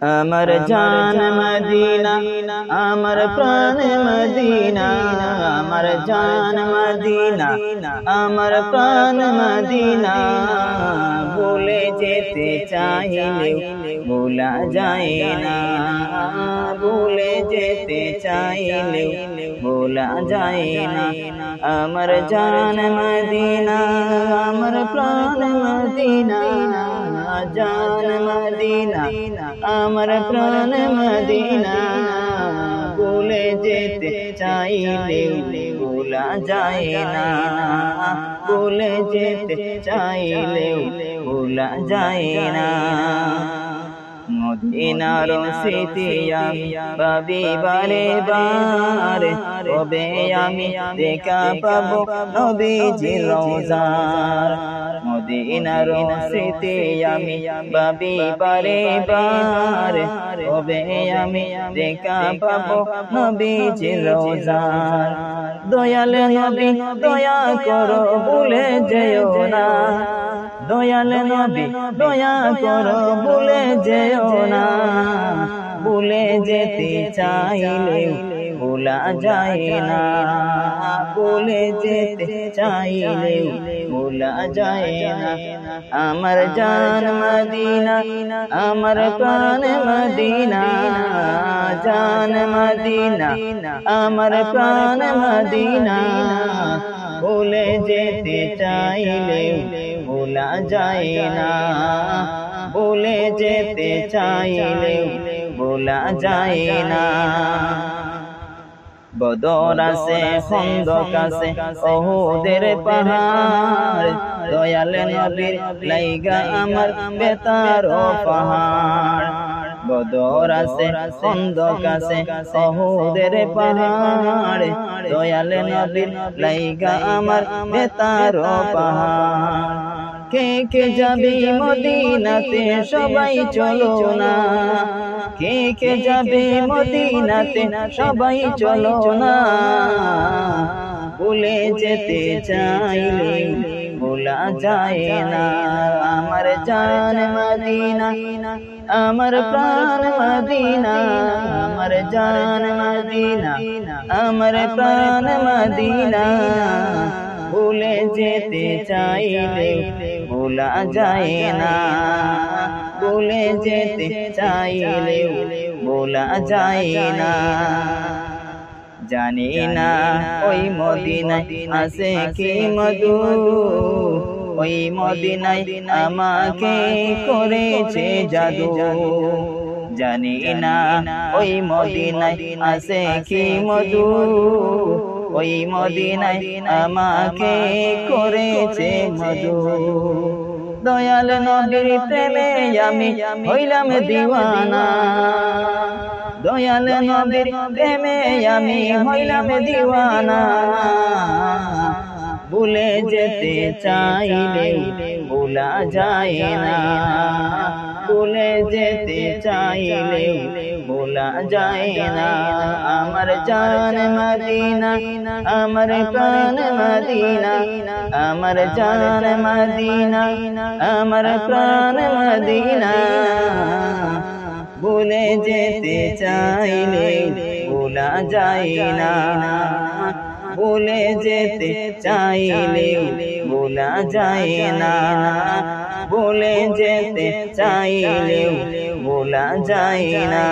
আমার জান মদিনা আমার প্রাণ মদিনা আমার জান মদিনা আমার প্রাণ মদিনা ভুলে যেতে চাইলেও ভোলা যায় না ভুলে যেতে চাইলেও ভোলা যায় না আমার জান মদিনা আমার প্রাণ মদিনা জান মদিনা আমার প্রাণ মদিনা ভুলে যেতে চাইলেও ভোলা যায় না ভুলে যেতে চাইলেও ভোলা যায় না মদিনার স্মৃতি আমি ভাবি বারে বারে কবে আমি দেখা পাবো নবীজির রওজার মদিনার স্মৃতি আমি ভাবি বারে বারে কবে আমি দেখা পাবো নবীজির রওজার দয়াল নবী দয়া করো ভুলে যেও না দয়াল নবী দয়া করো ভুলে যেও না ভুলে যেতে চাইলেও ভোলা যায় না ভুলে যেতে চাইলেও ভোলা যায় না আমার জান মদিনা আমার প্রাণ মদিনা জান মদিনা আমার প্রাণ মদিনা ভুলে যেতে চাইলেও ভোলা যায় না ভুলে যেতে চাইলেও ভোলা যায় না বদর আছে খন্দক আছে ওহুদের পাহাড় দয়াল নবীর লাইগা আমার বেতার পাহাড় বদর আছে খন্দক আছে ওহুদের পাহাড় দয়াল নবীর লাইগা আমার বেতার পাহাড় কে কে যাবে মদিনাতে সবাই চলো না কে কে যাবে মদিনাতে সবাই চলো না ভুলে যেতে চাইলে ভোলা যায় না আমার জান মদিনা আমার প্রাণ মদিনা আমার জান মদিনা আমার প্রাণ মদিনা ভুলে যেতে চাইলে ভোলা যায় না ভুলে যেতে চাইলেও ভোলা যায় না জানি না ওই মদিনায় আছে কি মধু ওই মদিনায় আমাকে করেছে জাদু জানি না ওই মদিনায় আছে কি মধু ওই মদিনায় আমাকে করেছে মধু দয়াল নবীর প্রেমে আমি হইলাম দিওয়ানা দয়াল নবীর প্রেমে আমি হইলাম দিওয়ানা ভুলে যেতে চাইলেও ভোলা যায় না ভুলে যেতে চাইলেও ভোলা যায় না আমার জান মদিনা আমার প্রাণ মদিনা আমার জান মদিনা আমার প্রাণ মদিনা ভুলে যেতে চাইলে ভোলা যায় না ভুলে যেতে চাইলেও ভোলা যায় না ভুলে যেতে চাইলেও ভোলা যায় না।